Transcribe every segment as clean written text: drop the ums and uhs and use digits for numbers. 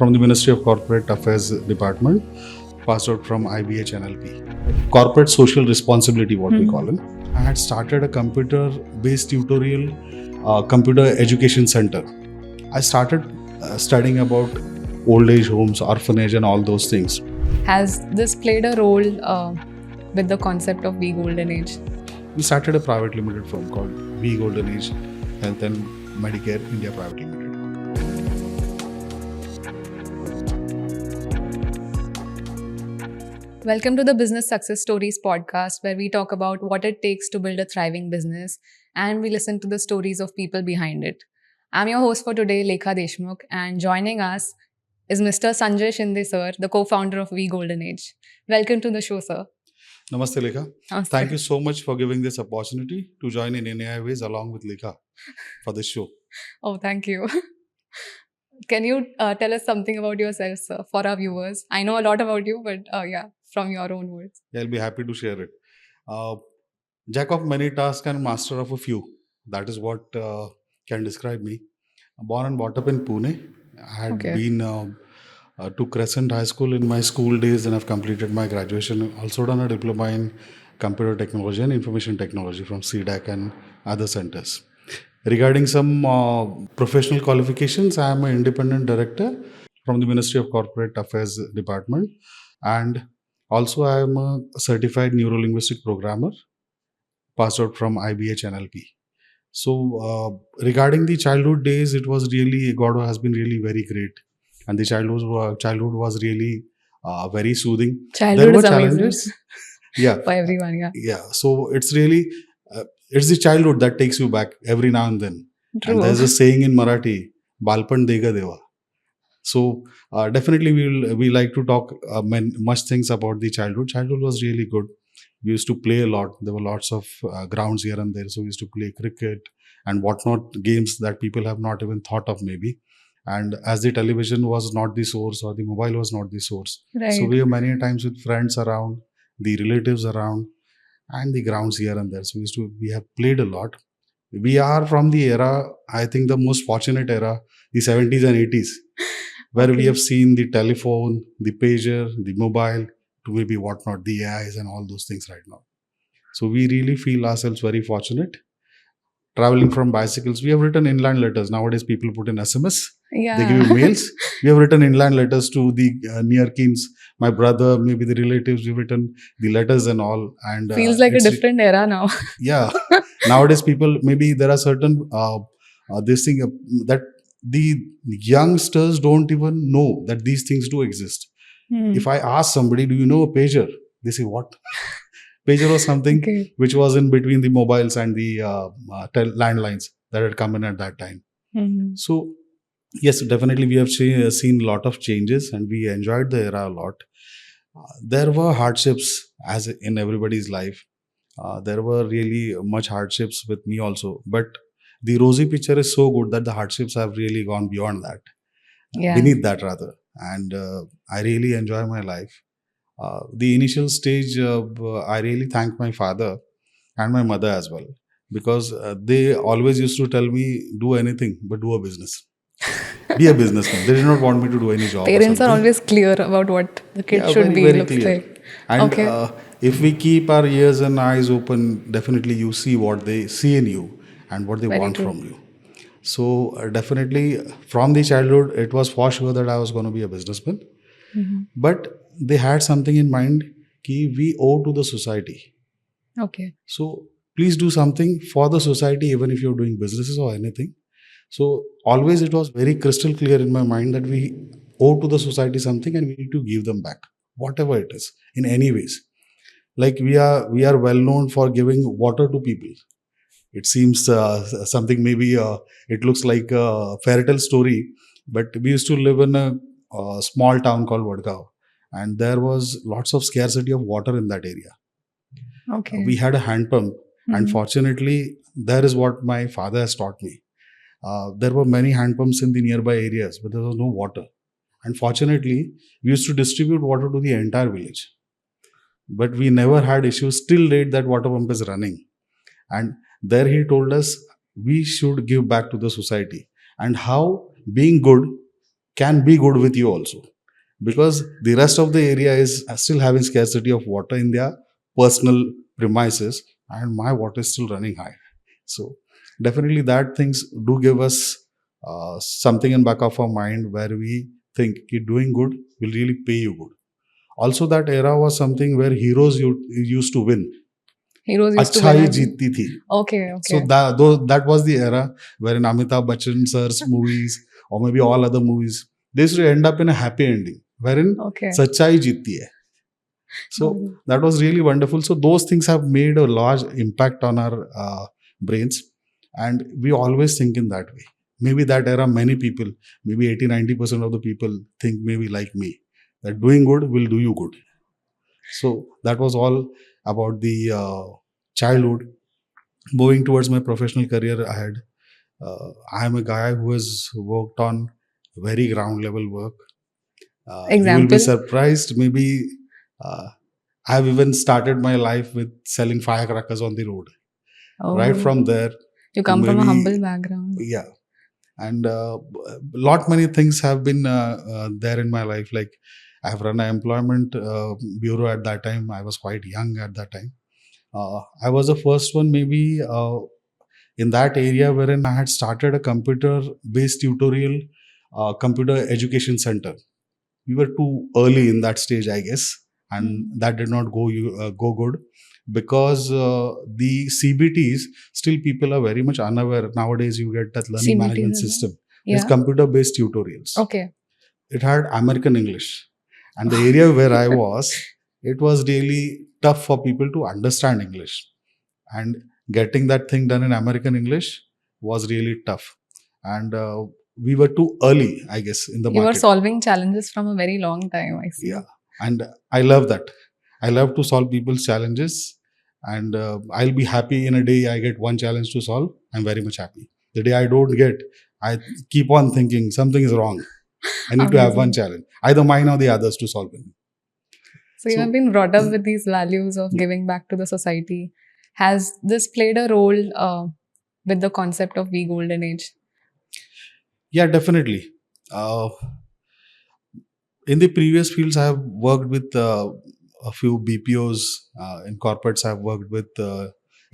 from the Ministry of Corporate Affairs Department, passed out from IBH NLP. Corporate Social Responsibility, what we call it. I had started a computer-based tutorial, computer education center. I started studying about old age homes, orphanage, and all those things. Has this played a role with the concept of VGoldenAge? We started a private limited firm called VGoldenAge Health and Medicare India Private Limited. Welcome to the Business Success Stories podcast, where we talk about what it takes to build a thriving business and we listen to the stories of people behind it. I'm your host for today, Lekha Deshmukh, and joining us is Mr. Sanjay Shinde, sir, the co-founder of VGoldenAge. Welcome to the show, sir. Namaste, Lekha. Namaste. Thank you so much for giving this opportunity to join in Inaiways along with Lekha for this show. Oh, thank you. Can you tell us something about yourself, sir, for our viewers? I know a lot about you, but from your own words. Yeah, I'll be happy to share it. Jack of many tasks and master of a few. That is what can describe me. Born and brought up in Pune. I had been to Crescent High School in my school days, and I've completed my graduation. Also done a diploma in computer technology and information technology from CDAC and other centers. Regarding some professional qualifications, I am an independent director from the Ministry of Corporate Affairs Department, and also I am a certified neuro-linguistic programmer, passed out from IBH NLP. So regarding the childhood days, it was really, God has been really very great, and the childhood was really very soothing. Childhood is amazing. Challenges, yeah, for everyone, yeah. So it's really it's the childhood that takes you back every now and then. True. And there's a saying in Marathi, "Balpan dega deva." So definitely we like to talk much things about the childhood. Childhood was really good. We used to play a lot. There were lots of grounds here and there. So we used to play cricket and whatnot, games that people have not even thought of maybe. And as the television was not the source or the mobile was not the source. Right. So we were many times with friends around, the relatives around, and the grounds here and there. So we have played a lot. We are from the era, I think the most fortunate era, the 70s and 80s, where we have seen the telephone, the pager, the mobile, to maybe whatnot, the AIs and all those things right now. So we really feel ourselves very fortunate. Traveling from bicycles, we have written inland letters. Nowadays, people put in SMS. Yeah. They give you mails. We have written inland letters to the near kins, my brother, maybe the relatives. We've written the letters and all. And feels like a different era now. Yeah. Nowadays, people, maybe there are certain this thing that the youngsters don't even know that these things do exist. If I ask somebody, do you know a pager? They say, what? Pager was something which was in between the mobiles and the landlines that had come in at that time. So, yes, definitely we have seen a lot of changes and we enjoyed the era a lot. There were hardships as in everybody's life. There were really much hardships with me also. But the rosy picture is so good that the hardships have really gone beyond that. Beneath that rather. And I really enjoy my life. The initial stage, I really thank my father and my mother as well, because they always used to tell me, do anything, but do a business. Be a businessman. They did not want me to do any job. Parents are always clear about what the kid should be. Looks like. And if we keep our ears and eyes open, definitely you see what they see in you and what they want from you. So definitely from the childhood, it was for sure that I was going to be a businessman. But they had something in mind that we owe to the society. So please do something for the society, even if you're doing businesses or anything. So always it was very crystal clear in my mind that we owe to the society something and we need to give them back, whatever it is, in any ways. Like we are well known for giving water to people. It seems something maybe it looks like a fairy tale story, but we used to live in a small town called Vadgaon, and there was lots of scarcity of water in that area. We had a hand pump, and fortunately, that is what my father has taught me. There were many hand pumps in the nearby areas, but there was no water. And fortunately, we used to distribute water to the entire village. But we never had issues till date that water pump is running. And there he told us we should give back to the society, and how being good can be good with you also, because the rest of the area is still having scarcity of water in their personal premises, and my water is still running high. So definitely that things do give us something in back of our mind where we think कि doing good will really pay you good. Also that era was something where heroes used to win. Heroes used to win. अच्छाई जीतती थी. Okay. So that was the era wherein Amitabh Bachchan sir's movies or maybe all other movies, they used to end up in a happy ending wherein सच्चाई जीतती है. So that was really wonderful. So those things have made a large impact on our brains, and we always think in that way. Maybe that era, many people, maybe 80-90% of the people think maybe like me, that doing good will do you good. So that was all about the childhood. Moving towards my professional career ahead, I am a guy who has worked on very ground level work. You will be surprised. Maybe I have even started my life with selling firecrackers on the road. Right from there, you come from a humble background. Yeah, and lot many things have been there in my life. Like I have run an employment bureau at that time. I was quite young at that time. I was the first one maybe in that area wherein I had started a computer-based tutorial computer education center. We were too early in that stage, I guess, and that did not go good, because the CBTs, still people are very much unaware. Nowadays you get that learning CBTs management system. It's computer-based tutorials. Okay. It had American English, and the area where I was, it was really tough for people to understand English, and getting that thing done in American English was really tough. And we were too early, I guess, in the market. You were solving challenges from a very long time, I see. Yeah, and I love that. I love to solve people's challenges, and I'll be happy in a day I get one challenge to solve. I'm very much happy. The day I don't get, I keep on thinking something is wrong. I need to have one challenge, either mine or the others, to solve it. So you have been brought up with these values of giving back to the society. Has this played a role with the concept of VGoldenAge? Yeah, definitely. In the previous fields, I have worked with a few BPOs. In corporates, I have worked with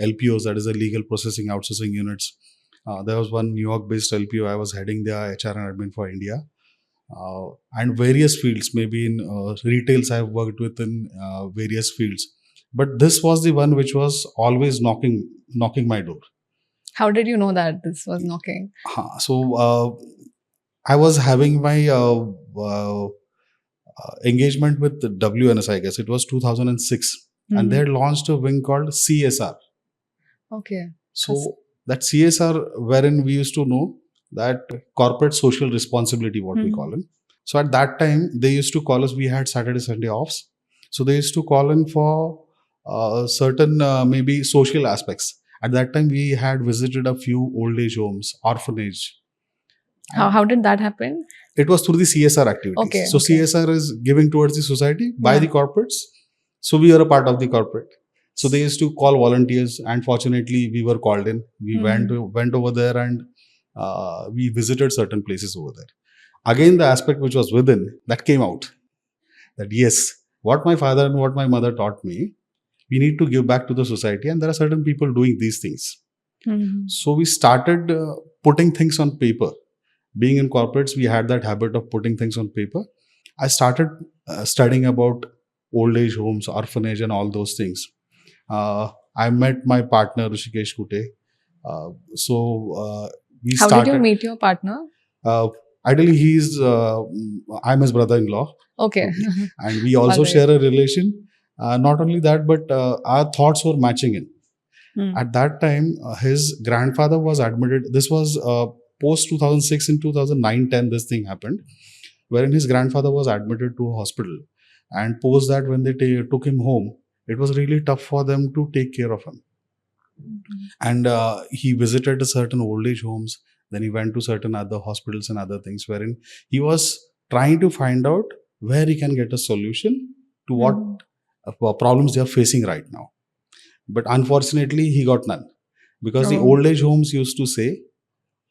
LPOs, that is the legal processing outsourcing units. There was one New York-based LPO. I was heading their HR and admin for India. And various fields, maybe in retails, I have worked with in various fields. But this was the one which was always knocking my door. How did you know that this was knocking? So I was having my engagement with the WNS, I guess. It was 2006. And they had launched a wing called CSR. Okay. So that CSR, wherein we used to know that corporate social responsibility, what we call it. So at that time, they used to call us, we had Saturday, Sunday offs. So they used to call in for certain maybe social aspects. At that time, we had visited a few old age homes, orphanage. How did that happen? It was through the CSR activities. Okay. So CSR is giving towards the society by the corporates. So we are a part of the corporate. So they used to call volunteers, and fortunately, we were called in. We went over there, and we visited certain places over there. Again, the aspect which was within, that came out. That yes, what my father and what my mother taught me, we need to give back to the society, and there are certain people doing these things. So we started putting things on paper. Being in corporates, we had that habit of putting things on paper. I started studying about old age homes, orphanage, and all those things. I met my partner, Rishikesh Kute. We started. How did you meet your partner? Ideally, I'm his brother-in-law. Okay. And we also share a relation. Not only that, but our thoughts were matching in. At that time, his grandfather was admitted. This was post 2006, in 2009-10, this thing happened, wherein his grandfather was admitted to a hospital. And post that, when they took him home, it was really tough for them to take care of him. And he visited certain old age homes. Then he went to certain other hospitals and other things, wherein he was trying to find out where he can get a solution to what problems they are facing right now. But unfortunately, he got none. Because the old age homes used to say,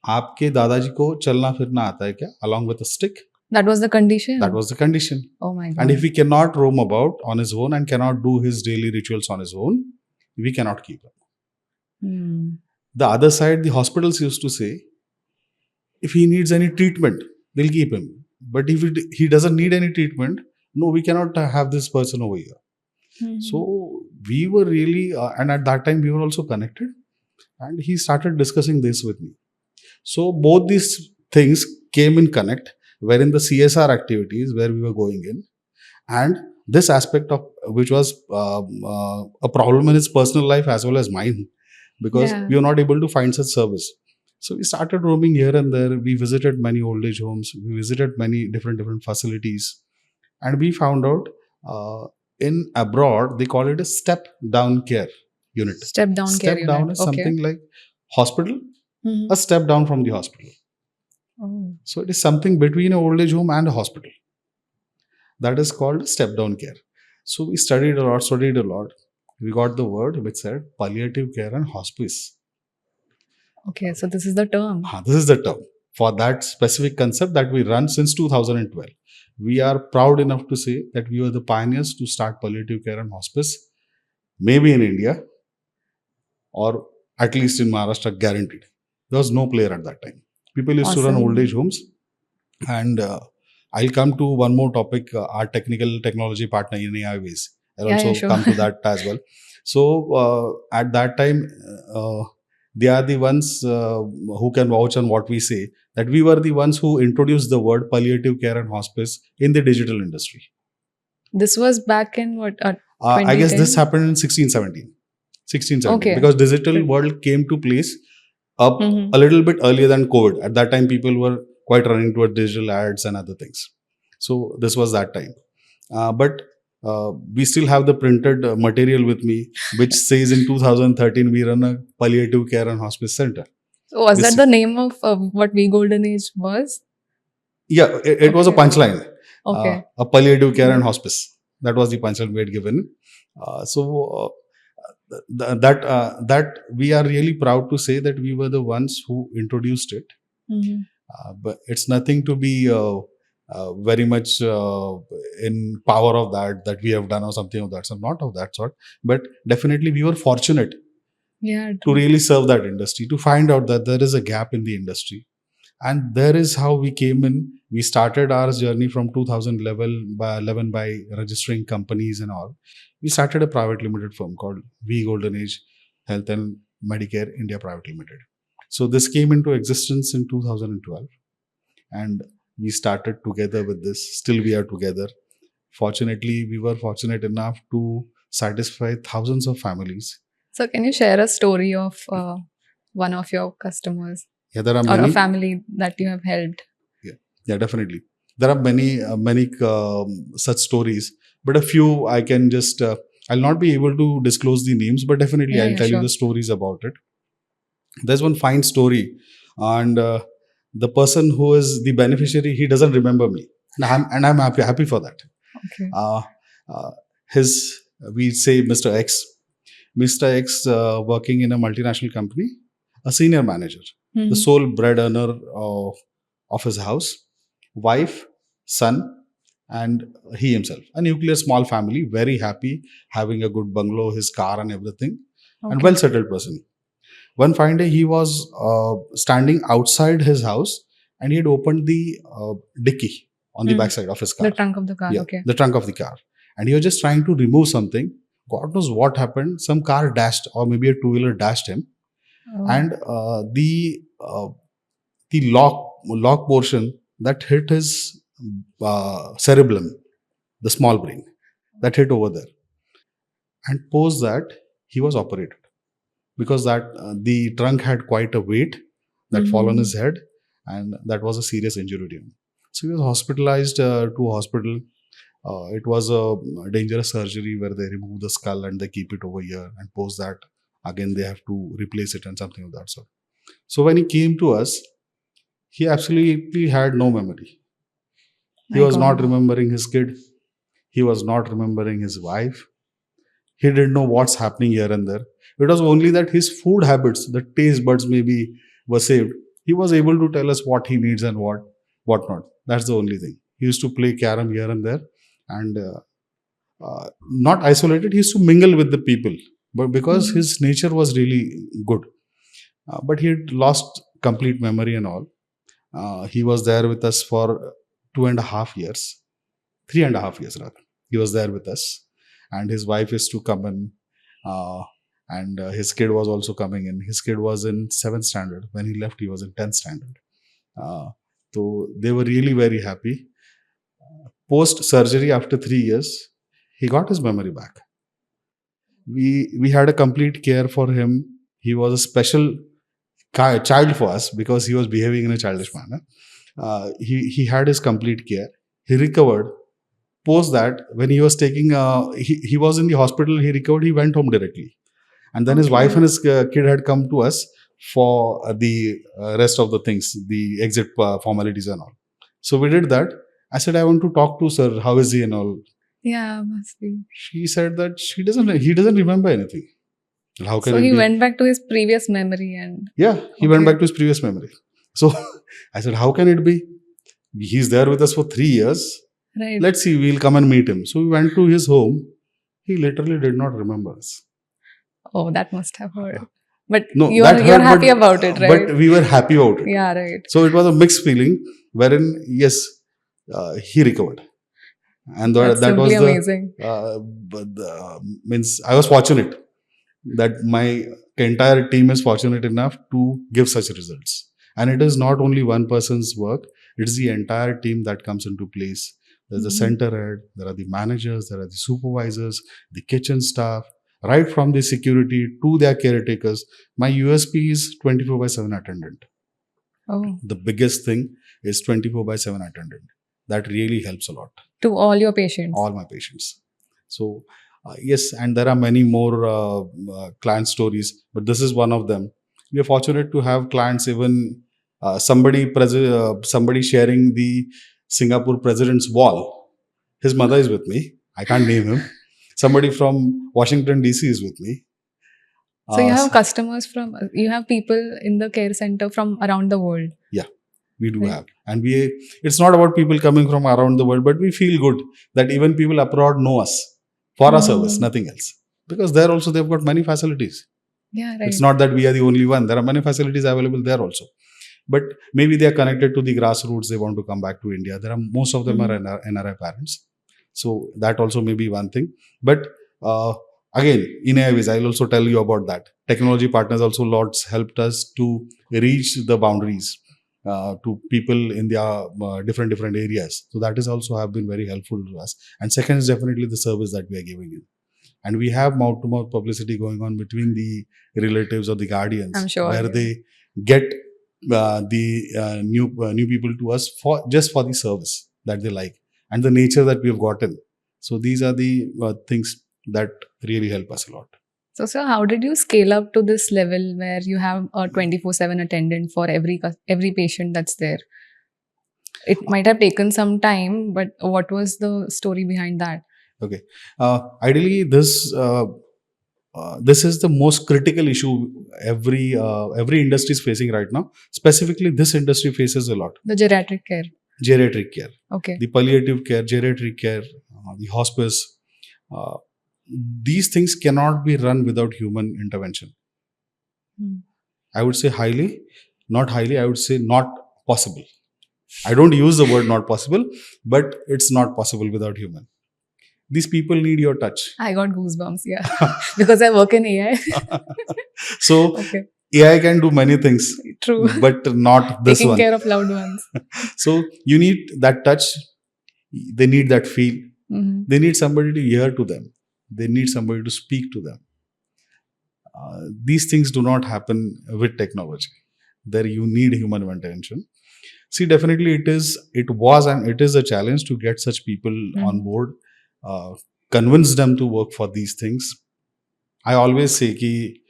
आपके दादाजी को चलना फिरना आता है क्या? Along with a stick. That was the condition? That was the condition. Oh my God. And if he cannot roam about on his own and cannot do his daily rituals on his own, we cannot keep him. The other side, the hospitals used to say, if he needs any treatment, they'll keep him. But if he doesn't need any treatment, no, we cannot have this person over here. So we were really, and at that time we were also connected, and he started discussing this with me. So both these things came in connect, wherein the CSR activities where we were going in, and this aspect of which was a problem in his personal life as well as mine, because we were not able to find such service. So we started roaming here and there. We visited many old age homes. We visited many different facilities, and we found out in abroad they call it a step down care unit. Step down care unit. Step down is something like hospital, a step down from the hospital. So it is something between an old age home and a hospital. That is called step down care. So we studied a lot. We got the word which said palliative care and hospice. Okay, so this is the term. This is the term for that specific concept that we run since 2012. We are proud enough to say that we were the pioneers to start palliative care and hospice, maybe in India or at least in Maharashtra, guaranteed. There was no player at that time. People used to run old age homes. And I'll come to one more topic, our technology partner, Inaiways. I'll also come to that as well. So at that time, they are the ones who can vouch on what we say, that we were the ones who introduced the word palliative care and hospice in the digital industry. This was back in what? I guess this happened in 16-17. Because digital world came to place up a little bit earlier than COVID. At that time, people were quite running toward digital ads and other things. So this was that time. But we still have the printed material with me, which says in 2013 we run a palliative care and hospice center. So was that the name of what VGoldenAge was? Yeah, it was a punchline. Okay. A palliative care and hospice. That was the punchline we had given. That we are really proud to say that we were the ones who introduced it. But it's nothing to be very much in power of that we have done or something of that sort, not of that sort. But definitely we were fortunate to really serve that industry, to find out that there is a gap in the industry. And there is how we came in. We started our journey from 2011 by registering companies and all. We started a private limited firm called VGoldenAge Health and Medicare India Private Limited. So this came into existence in 2012, and we started together with this. Still we are together. Fortunately, we were fortunate enough to satisfy thousands of families. So can you share a story of one of your customers? Yeah, there are many. Or a family that you have helped? Yeah, definitely. There are many such stories, but a few I can just, I'll not be able to disclose the names, but definitely I'll tell you the stories about it. There's one fine story, and the person who is the beneficiary, he doesn't remember me, and I'm happy for that. Okay. We say Mr. X, working in a multinational company, a senior manager, the sole bread earner of his house, wife, son, and he himself. A nuclear small family, very happy, having a good bungalow, his car and everything, and well settled person. One fine day, he was standing outside his house, and he had opened the dicky on the backside of his car. The trunk of the car. Yeah, okay. The trunk of the car. And he was just trying to remove something. God knows what happened. Some car dashed, or maybe a two-wheeler dashed him. And the lock portion that hit his cerebellum, the small brain, that hit over there. And post that, he was operated, because that the trunk had quite a weight that fall on his head, and that was a serious injury to him. So he was hospitalized to a hospital. It was a dangerous surgery where they remove the skull and they keep it over here, and post that again they have to replace it and something of that sort. So when he came to us, he absolutely had no memory. He was not remembering his kid. He was not remembering his wife. He didn't know what's happening here and there. It was only that his food habits, the taste buds maybe were saved. He was able to tell us what he needs and what not. That's the only thing. He used to play carom here and there, and not isolated. He used to mingle with the people, but because his nature was really good. But he had lost complete memory and all. He was there with us for 2.5 years, 3.5 years rather. He was there with us, and his wife is to come in, uh, and his kid was also coming in. His kid was in 7th standard when he left. He was in 10th standard. Uh, so they were really very happy. Post surgery, after 3 years, he got his memory back. We had a complete care for him. He was a special child for us because he was behaving in a childish manner. He had his complete care. He recovered. Post that, when he was taking, he was in the hospital. He recovered. He went home directly, and then his wife and his kid had come to us for the rest of the things, the exit formalities and all. So we did that. I said, I want to talk to sir. How is he and all? Yeah, must be. She said that he doesn't remember anything. How can So it he be? went back to his previous memory and Yeah, he went back to his previous memory. So I said, how can it be? He's there with us for 3 years. right. Let's see, we'll come and meet him. So we went to his home. He literally did not remember us. Oh, that must have hurt. But No, you're that hurt, happy but, about it, right? But we were happy about it. Yeah, right. So it was a mixed feeling, wherein yes, he recovered, and That's that was simply the amazing. means I was fortunate that my entire team is fortunate enough to give such results. And it is not only one person's work, it's the entire team that comes into place. There's the center head, there are the managers, there are the supervisors, the kitchen staff, right from the security to their caretakers. My USP is 24/7 attendant. Oh, The biggest thing is 24/7 attendant. That really helps a lot. to all your patients. All my patients. So, yes, and there are many more client stories, but this is one of them. We are fortunate to have clients, even somebody sharing the Singapore president's wall. His mother is with me. I can't name him. Somebody from Washington DC is with me. So you have customers you have people in the care center from around the world. Yeah, we do Right. have. And it's not about people coming from around the world, but we feel good that even people abroad know us for our service, nothing else. Because there also they've got many facilities. Yeah, right. It's not that we are the only one. There are many facilities available there also. But maybe they are connected to the grassroots. They want to come back to India. Most of them are NRI parents. So that also may be one thing. But again, Inaiways, I'll also tell you about that. Technology partners also lots helped us to reach the boundaries to people in their different areas. So that is also have been very helpful to us. And second is definitely the service that we are giving you. And we have mouth-to-mouth publicity going on between the relatives or the guardians, I'm sure. where they get the new people to us for the service that they like and the nature that we have gotten. So these are the things that really help us a lot. So, sir, how did you scale up to this level where you have a 24/7 attendant for every patient that's there? It might have taken some time, but what was the story behind that? Okay. Ideally, this is the most critical issue every industry is facing right now. Specifically, this industry faces a lot. The geriatric care. Geriatric care, Okay. the palliative care, geriatric care, the hospice. These things cannot be run without human intervention. I would say not highly, I would say not possible. I don't use the word not possible, but it's not possible without human. These people need your touch. I got goosebumps, yeah. Because I work in AI. So Okay. AI can do many things, True. but not this Taking one. care of loved ones. So you need that touch. They need that feel. They need somebody to hear to them. They need somebody to speak to them. These things do not happen with technology. There you need human intervention. See, definitely it was and it is a challenge to get such people on board, convince them to work for these things. I always say ki,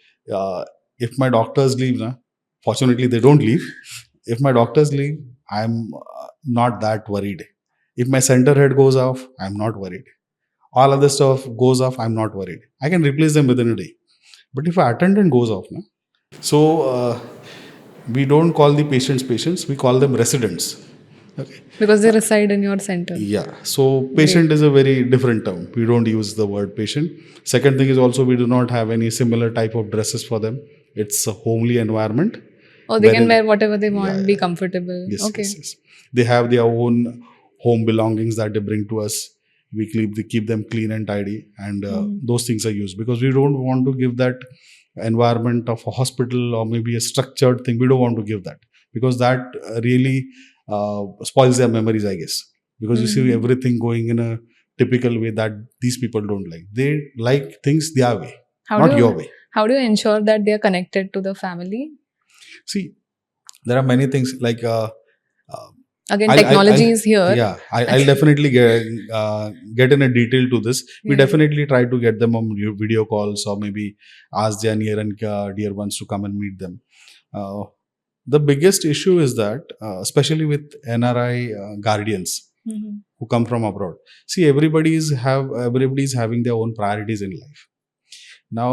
if my doctors leave, fortunately they don't leave. If my doctors leave, I'm not that worried. If my center head goes off, I'm not worried. All other stuff goes off, I'm not worried. I can replace them within a day. But if an attendant goes off, so we don't call the patients, we call them residents. Okay. Because they reside in your center. Yeah. So patient is a very different term. We don't use the word patient. Second thing is also we do not have any similar type of dresses for them. It's a homely environment. Or they can Wherein, wear whatever they yeah, want, yeah, be yeah. comfortable. Yes, Okay. yes, yes. They have their own home belongings that they bring to us. We keep them clean and tidy, and those things are used because we don't want to give that environment of a hospital or maybe a structured thing. We don't want to give that because that really spoils their memories, I guess. Because you see everything going in a typical way that these people don't like. They like things their way, How not do your you way. how do you ensure that they are connected to the family? See, there are many things like uh, Again, I'll technology is here. yeah, I'll definitely get in a detail to this. We Yeah. definitely try to get them on video calls or maybe ask their near and dear ones to come and meet them. Uh, the biggest issue is that, especially with NRI guardians Mhm. who come from abroad. See, everybody is having their own priorities in life. Now,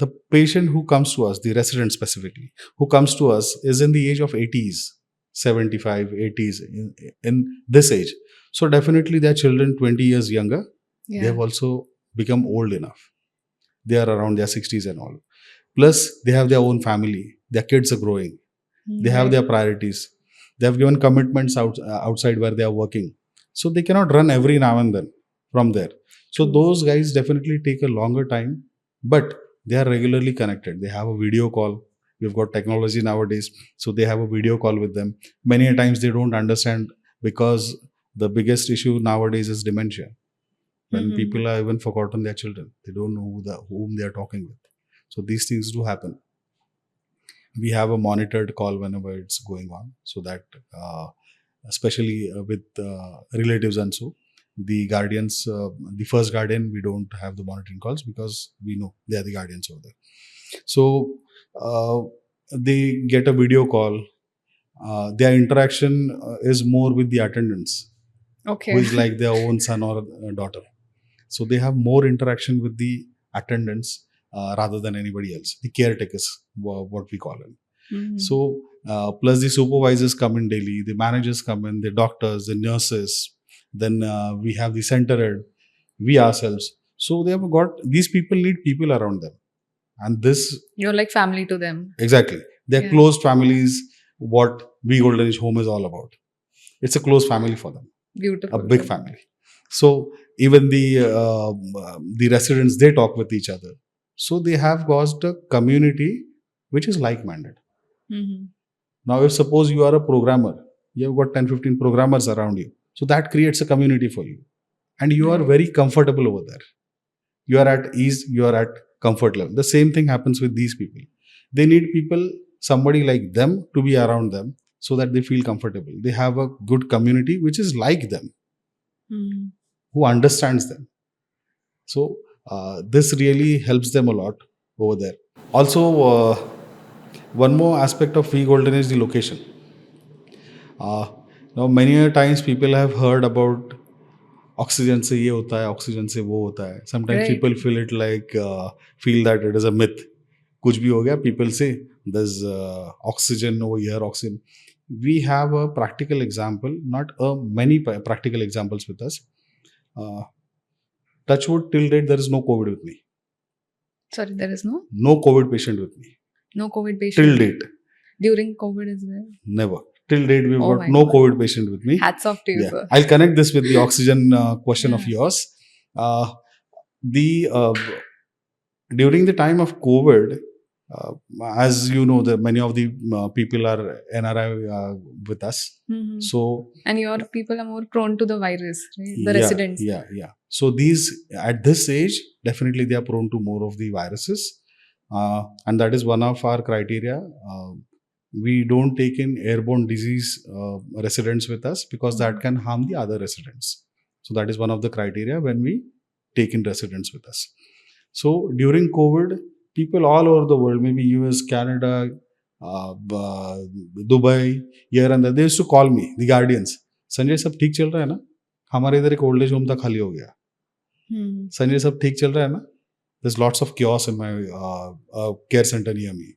the patient who comes to us, the resident specifically, who comes to us is in the age of 80s, 75, 80s, in this age. So, definitely, their children 20 years younger, they Yeah. have also become old enough. They are around their 60s and all. Plus, they have their own family, their kids are growing, they have Right. their priorities, they have given commitments outside where they are working. So, they cannot run every now and then from there. So, True. those guys definitely take a longer time, but they are regularly connected. They have a video call. We've got technology nowadays, so they have a video call with them. Many a times they don't understand because the biggest issue nowadays is dementia. When Mhm. people are even forgotten their children, they don't know whom they are talking with. So these things do happen. We have a monitored call whenever it's going on, so that especially with relatives and so the guardians, the first guardian, we don't have the monitoring calls because we know they are the guardians over there. So uh, they get a video call. Their interaction is more with the attendants, who Okay. is like their own son or daughter. So they have more interaction with the attendants rather than anybody else. The caretakers, what we call them. Mhm. So plus the supervisors come in daily, the managers come in, the doctors, the nurses. Then we have the center head, we ourselves. So they have got these people need people around them, and this You're like family to them. exactly they're Yeah. close families. What VGoldenAge home is all about. It's a close family for them, a Beautiful. big family. So even the residents, they talk with each other. So they have got a community which is like-minded. Mhm. Now, if suppose you are a programmer, you have got 10, 15 programmers around you. So that creates a community for you. And you are Right. very comfortable over there. You are at ease, you are at comfort level. The same thing happens with these people. They need people, somebody like them, to be around them so that they feel comfortable. They have a good community which is like them, Mhm. who understands them. So this really helps them a lot over there. Also, one more aspect of V Golden is the location. Uh, now, many a times people have heard about oxygen से ये होता है, oxygen से वो होता है. Sometimes Right. people feel it like feel that it is a myth. कुछ भी हो गया, people say there's oxygen over here, oxygen. We have a practical example, not a many practical examples with us. Uh, Touchwood, till date there is no COVID with me. Sorry, there is No COVID patient with me. no COVID Till patient date, during COVID as well. never. Till date, we've Oh got my no God. COVID patient with me. Hats off to you, Yeah, sir. I'll connect this with the oxygen question of Yeah. yours. The During the time of COVID, uh, as you know, the many of the people are NRI with us. Mhm. So And your people are more prone to the virus, right? The yeah, residents. yeah. So these at this age, definitely they are prone to more of the viruses, and that is one of our criteria. We don't take in airborne disease residents with us because that can harm the other residents. So that is one of the criteria when we take in residents with us. So during COVID, people all over the world, maybe US, Canada, Dubai, here and there, they used to call me, the guardians. Sanjay सब ठीक चल रहा है ना? हमारे इधर एक old age home था, खाली हो गया. Hmm. संजय सब ठीक चल रहा है ना? There's lots of chaos in my care center near me.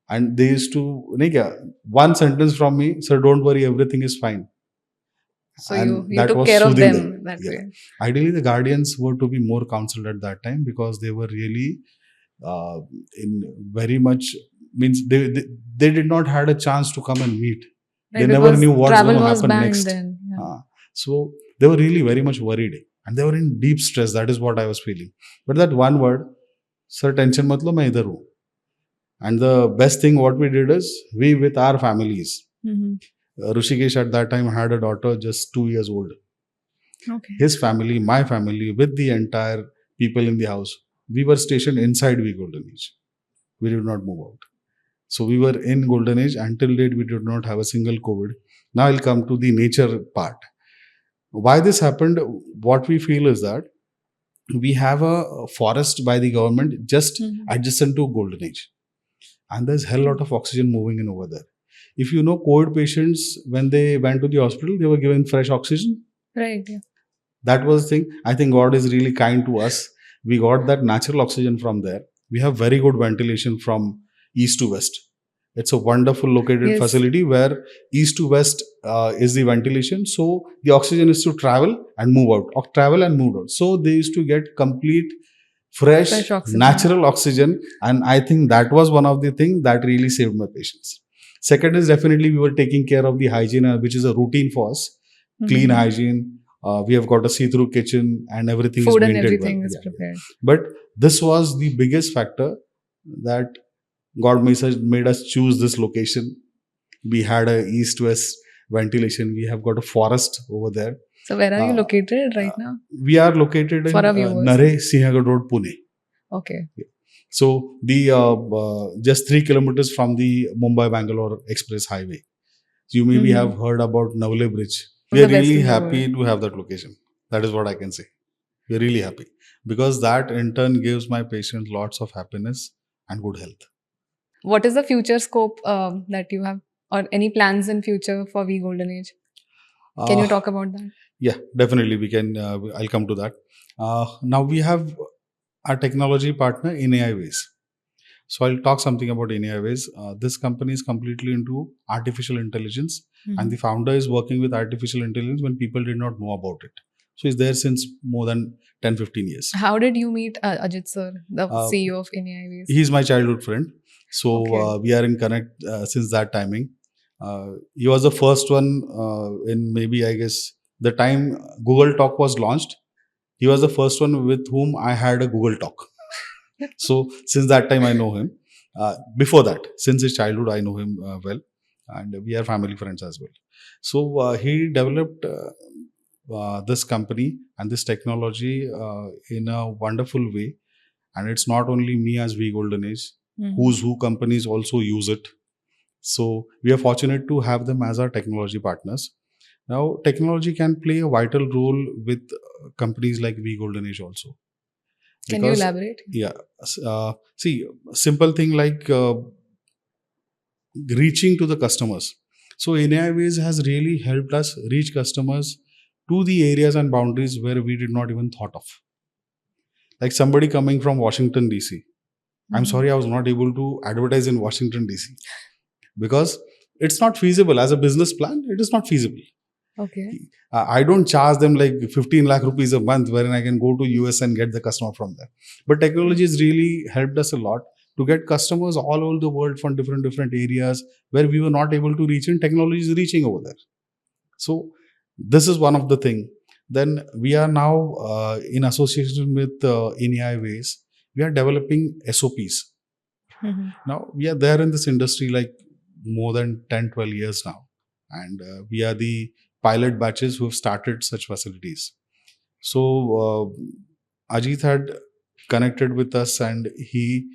And they used to, nahi kya, one sentence from me, sir, don't worry, everything is fine. So And you that took was care of soothing them. them that Yeah. way. Ideally, the guardians were to be more counseled at that time, because they were really uh, in very much, means they did not had a chance to come and meet. They Right, never because knew what's going travel to was happen banned next. then. Yeah. So they were really very much worried, and they were in deep stress. That is what I was feeling. But that one word, sir, tension mat lo, main idhar hu. And the best thing what we did is, we with our families. Rushikesh at that time had a daughter just 2 years old. Okay. His family, my family, with the entire people in the house, we were stationed inside VGoldenAge. We did not move out. So we were in Golden Age. Until date, we did not have a single COVID. Now I'll come to the nature part. Why this happened? What we feel is that we have a forest by the government just adjacent to Golden Age, and there's hell lot of oxygen moving in over there. If you know, COVID patients, when they went to the hospital, they were given fresh oxygen. Right. Yeah. That was the thing. I think God is really kind to us. We got that natural oxygen from there. We have very good ventilation from east to west. It's a wonderful located Yes. facility where east to west is the ventilation. So the oxygen is to travel and move out, or travel and move out. So they used to get complete fresh oxygen. natural oxygen. And I think that was one of the things that really saved my patients. Second is, definitely we were taking care of the hygiene, which is a routine for us. Clean hygiene. We have got a see-through kitchen, and everything Food is and maintained everything well. is prepared. But this was the biggest factor that God made us choose this location. We had a east-west ventilation. We have got a forest over there. So where are you located right now? We are located in For our viewers. Nare Sinhagarh Road, Pune. Okay. So the just 3 kilometers from the Mumbai-Bangalore Express Highway. You maybe have heard about Navle Bridge. We are The best really in the happy world. to have that location. That is what I can say. We're really happy, because that in turn gives my patients lots of happiness and good health. What is the future scope that you have, or any plans in future for VGoldenAge? Can you talk about that? Yeah, definitely. We can. I'll come to that. Now we have our technology partner Inaiways. So I'll talk something about Inaiways. This company is completely into artificial intelligence, and the founder is working with artificial intelligence when people did not know about it. So he's there since more than 10-15 years. How did you meet Ajit sir, the CEO of Inaiways? He's my childhood friend. So Okay. we are in connect since that timing. He was the first one in, maybe I guess, the time Google Talk was launched. He was the first one with whom I had a Google Talk. So since that time I know him. Before that, since his childhood, I know him well, and we are family friends as well. So he developed this company and this technology in a wonderful way. And it's not only me as VGoldenAge, who's who companies also use it. So we are fortunate to have them as our technology partners. Now, technology can play a vital role with companies like VGoldenAge also. Can you elaborate? Yeah. See, simple thing like reaching to the customers. So Inaiways has really helped us reach customers to the areas and boundaries where we did not even thought of. Like somebody coming from Washington DC. I'm sorry, I was not able to advertise in Washington DC, because it's not feasible as a business plan. It is not feasible. Okay. I don't charge them like 15 lakh rupees a month, wherein I can go to US and get the customer from there. But technology has really helped us a lot to get customers all over the world from different areas where we were not able to reach, and technology is reaching over there. So this is one of the thing. Then we are now in association with Inaiways. We are developing SOPs. Now we are there in this industry like more than 10-12 years now, and we are the pilot batches who have started such facilities. So Ajit had connected with us, and he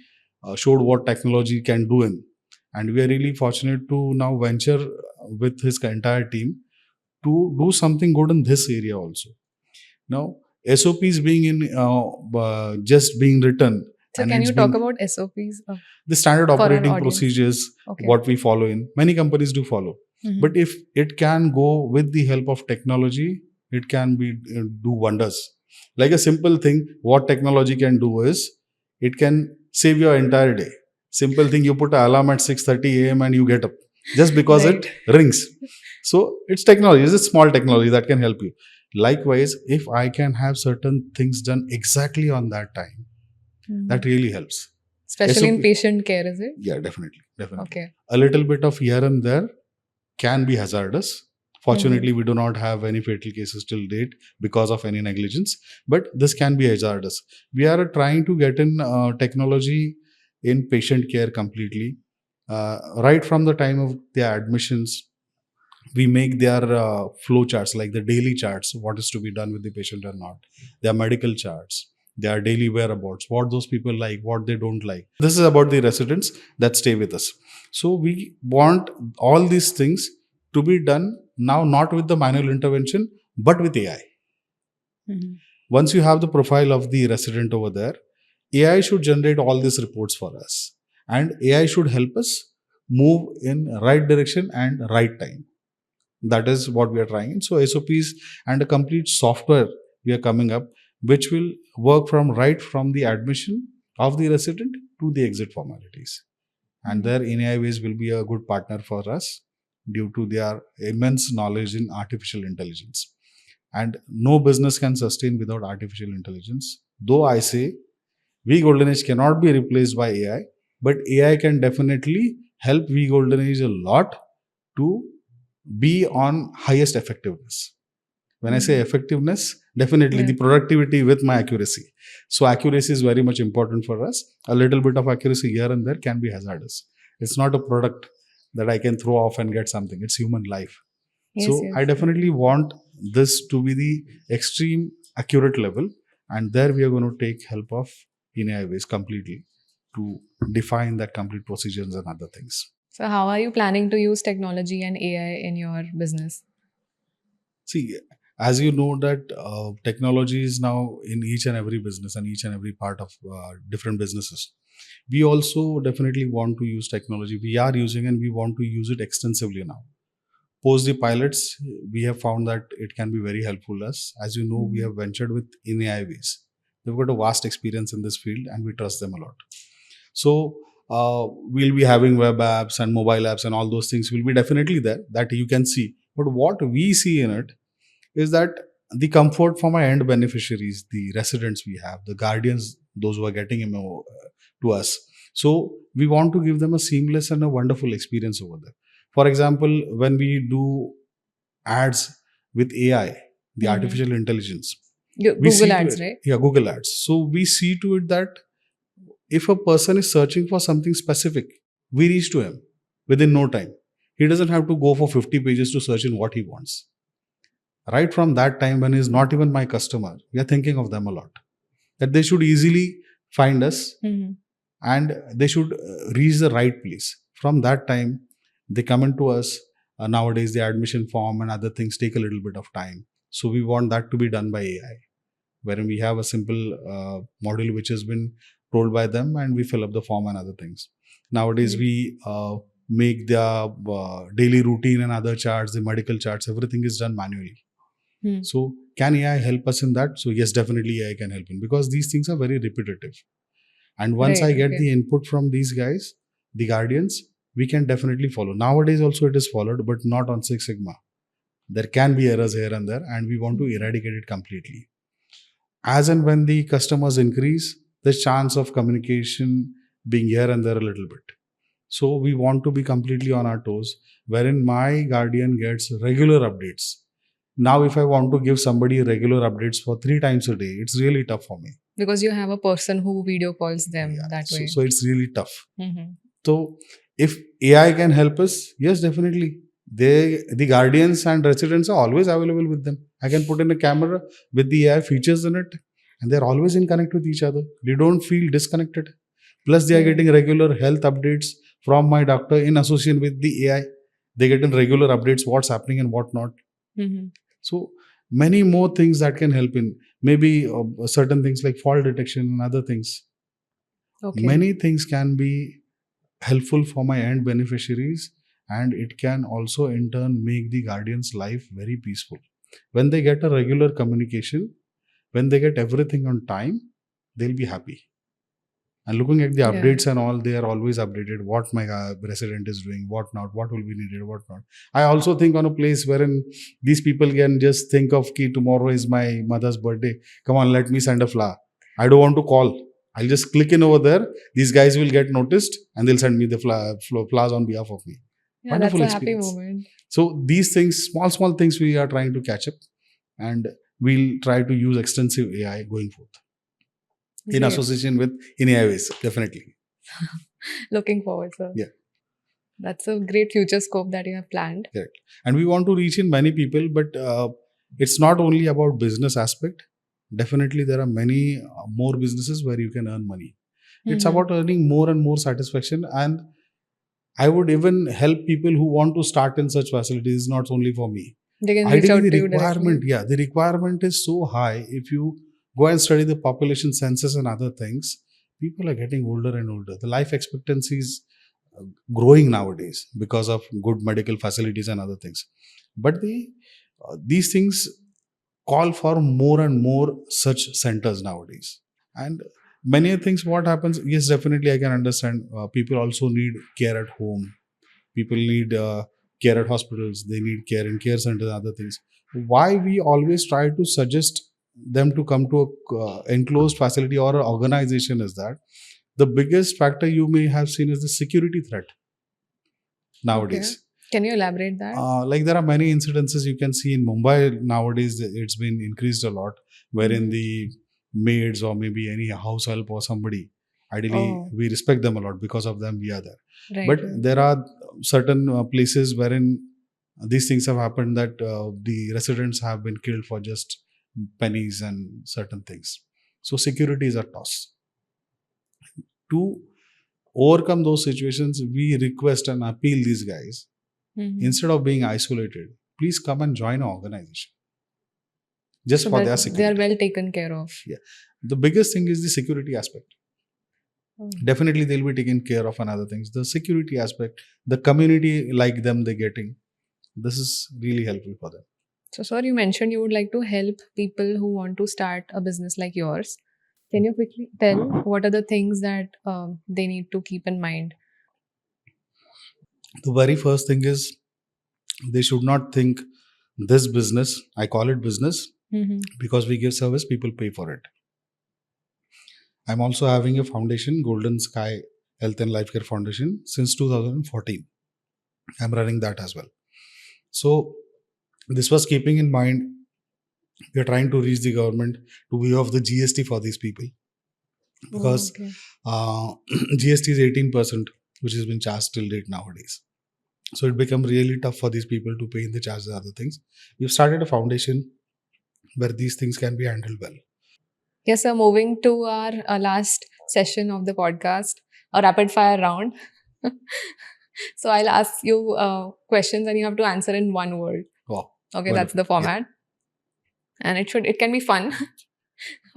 showed what technology can do in. And we are really fortunate to now venture with his entire team to do something good in this area also. Now, SOPs being in just being written. So can you talk about SOPs? The standard for our operating audience? procedures, Okay. what we follow in. Many companies do follow. But if it can go with the help of technology, it can be do wonders. Like a simple thing, what technology can do is, it can save your entire day. Simple thing, you put an alarm at 6:30 a.m. and you get up just because Right. it rings. So it's technology. It's a small technology that can help you. Likewise, if I can have certain things done exactly on that time, that really helps. Especially in SOP, patient care, is it? yeah, definitely. Okay. A little bit of here and there can be hazardous. Fortunately, we do not have any fatal cases till date because of any negligence, but this can be hazardous. We are trying to get in technology in patient care completely. Right from the time of their admissions, we make their flow charts, like the daily charts, what is to be done with the patient or not, their medical charts, their daily whereabouts, what those people like, what they don't like. This is about the residents that stay with us. So we want all these things to be done now, not with the manual intervention, but with AI. Mhm. Once you have the profile of the resident over there, AI should generate all these reports for us, and AI should help us move in right direction and right time. That is what we are trying. So SOPs and a complete software we are coming up, which will work from right from the admission of the resident to the exit formalities. And there Inaiways will be a good partner for us due to their immense knowledge in artificial intelligence. And no business can sustain without artificial intelligence. Though I say VGoldenAge cannot be replaced by AI, but AI can definitely help VGoldenAge a lot to be on highest effectiveness. When I say effectiveness, definitely Yeah. the productivity with my accuracy. So accuracy is very much important for us. A little bit of accuracy here and there can be hazardous. It's not a product that I can throw off and get something. It's human life. Yes, So yes. I definitely want this to be the extreme accurate level, and there we are going to take help of Inaiways completely to define that complete procedures and other things. So, how are you planning to use technology and AI in your business? See, as you know that technology is now in each and every business and each and every part of different businesses. We also definitely want to use technology. We are using and we want to use it extensively now. Post the pilots, we have found that it can be very helpful to us. As you know, we have ventured with Inaiways. They've got a vast experience in this field and we trust them a lot. So we'll be having web apps and mobile apps and all those things will be definitely there that you can see. But what we see in it is that the comfort for my end beneficiaries, the residents we have, the guardians, those who are getting to us. So we want to give them a seamless and a wonderful experience over there. For example, when we do ads with AI, the artificial intelligence, we Google see to Ads, it, right? yeah, Google Ads. So we see to it that if a person is searching for something specific, we reach to him within no time. He doesn't have to go for 50 pages to search in what he wants. Right from that time, when he's not even my customer, we are thinking of them a lot, that they should easily find us and they should reach the right place. From that time, they come into us. Nowadays, the admission form and other things take a little bit of time. So we want that to be done by AI, wherein we have a simple module which has been told by them and we fill up the form and other things. Nowadays, we make the daily routine and other charts, the medical charts, everything is done manually. So can AI help us in that? So yes, definitely AI can help in, because these things are very repetitive. And once Right. I get Okay. the input from these guys, the guardians, we can definitely follow. Nowadays also it is followed, but not on Six Sigma. There can be errors here and there, and we want to eradicate it completely. As and when the customers increase, the chance of communication being here and there a little bit. So we want to be completely on our toes, wherein my guardian gets regular updates. Now, if I want to give somebody regular updates for 3 times a day, it's really tough for me. Because you have a person who video calls them Yeah. that way. So it's really tough. Mm-hmm. So if AI can help us, yes, definitely. The guardians and residents are always available with them. I can put in a camera with the AI features in it, and they're always in connect with each other. They don't feel disconnected. Plus, they are getting regular health updates from my doctor in association with the AI. They get in regular updates what's happening and what not. So many more things that can help in, maybe certain things like fall detection and other things. Okay. Many things can be helpful for my end beneficiaries, and it can also in turn make the guardian's life very peaceful. When they get a regular communication, when they get everything on time, they'll be happy. And looking at the Yeah. updates and all, they are always updated. What my resident is doing, what not, what will be needed, what not. I also think on a place wherein these people can just think of ki tomorrow is my mother's birthday. Come on, let me send a flower. I don't want to call. I'll just click in over there. These guys will get noticed and they'll send me the flowers on behalf of me. Yeah, Wonderful that's a happy experience. moment. So these things, small things, we are trying to catch up, and we'll try to use extensive AI going forth in Great. association with Inaiways, definitely. Looking forward, sir. Yeah. That's a great future scope that you have planned. Correct. And we want to reach in many people, but it's not only about business aspect. Definitely, there are many more businesses where you can earn money. It's about earning more and more satisfaction. And I would even help people who want to start in such facilities, not only for me. They can reach Ideally, out the to you requirement, directly. the requirement is so high. If you go and study the population census and other things, people are getting older and older. The life expectancy is growing nowadays because of good medical facilities and other things. But these things call for more and more such centers nowadays. And many things, what happens, yes, definitely I can understand. People also need care at home. People need care at hospitals. They need care in care centers and other things. Why we always try to suggest them to come to a enclosed facility or an organization is that the biggest factor you may have seen is the security threat nowadays. Okay. Can you elaborate that? Like there are many incidences you can see in Mumbai nowadays. It's been increased a lot, wherein the maids or maybe any house help or somebody, ideally we respect them a lot. Because of them we are there. Right. But there are certain places wherein these things have happened, that the residents have been killed for just pennies and certain things. So security is a toss. To overcome those situations, we request and appeal these guys, instead of being isolated, please come and join our organization. Just So for that their they are security. well taken care of. Yeah. The biggest thing is the security aspect. Definitely they'll be taken care of and other things. The security aspect, the community like them they're getting, this is really helpful for them. So, sir, you mentioned you would like to help people who want to start a business like yours. Can you quickly tell what are the things that they need to keep in mind? The very first thing is they should not think this business, I call it business because we give service, people pay for it. I'm also having a foundation, Golden Sky Health and Life Care Foundation, since 2014. I'm running that as well. So this was keeping in mind, we are trying to reach the government to waive off the GST for these people, because GST is 18%, which has been charged till date nowadays. So it becomes really tough for these people to pay in the charges and other things. We've started a foundation where these things can be handled well. Yes, sir. Moving to our last session of the podcast, a rapid fire round. So I'll ask you questions and you have to answer in one word. Wow. Okay, Wonderful. that's the format. Yeah. And it can be fun.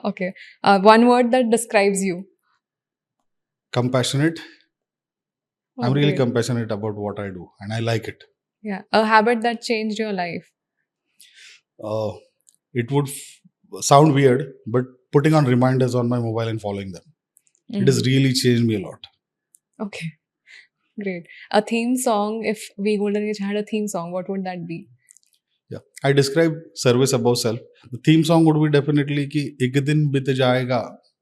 Okay. One word that describes you. Compassionate. Oh, I'm really great. compassionate about what I do and I like it. Yeah. A habit that changed your life. It would sound weird, but putting on reminders on my mobile and following them. It has really changed me a lot. Okay. Great. A theme song, if VGoldenAge had a theme song, what would that be? Yeah, I describe service above self. The theme song would be definitely कि एक दिन बीत जाएगा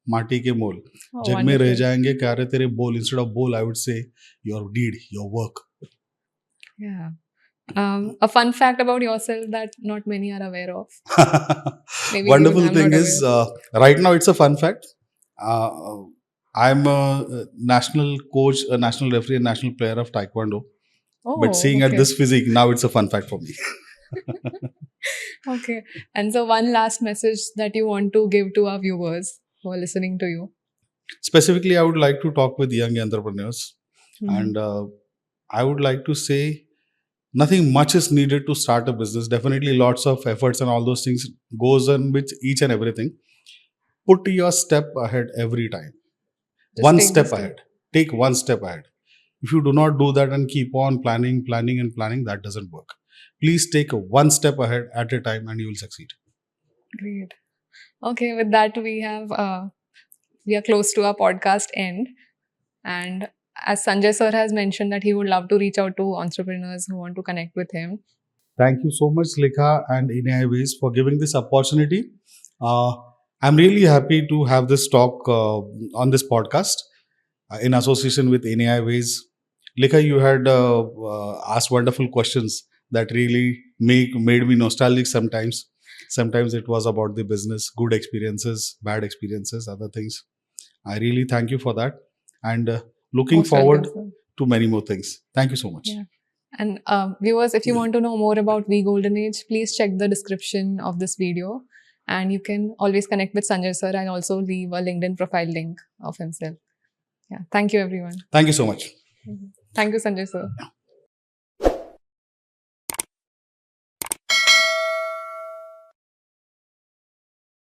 माटी के मोल, जग में रह जाएंगे क्यारे तेरे बोल. Instead of bowl, I would say your deed, your work. Yeah. A fun fact about yourself that not many are aware of. Maybe Wonderful I'm thing not is, right now it's a fun fact. I'm a national coach, a national referee, and national player of Taekwondo. But seeing at this physique, now it's a fun fact for me. Okay. And so one last message that you want to give to our viewers who are listening to you. Specifically, I would like to talk with young entrepreneurs. And I would like to say, nothing much is needed to start a business. Definitely lots of efforts and all those things goes on with each and everything. Put your step ahead every time. Just one take step the step. ahead. Take one step ahead. If you do not do that and keep on planning, that doesn't work. Please take one step ahead at a time and you will succeed. Great. Okay, with that we have we are close to our podcast end. And as Sanjay sir has mentioned that he would love to reach out to entrepreneurs who want to connect with him. Thank you so much, Lekha and Inaiways, for giving this opportunity. Uh, I'm really happy to have this talk on this podcast in association with Inaiways. Lekha, you had asked wonderful questions that really made me nostalgic sometimes. Sometimes it was about the business, good experiences, bad experiences, other things. I really thank you for that, and looking Most welcome, forward sir. to many more things. Thank you so much. Yeah. And viewers, if you want to know more about VGoldenAge, please check the description of this video. And you can always connect with Sanjay sir and also leave a LinkedIn profile link of himself. Yeah. Thank you, everyone. Thank you so much. Thank you, Sanjay sir.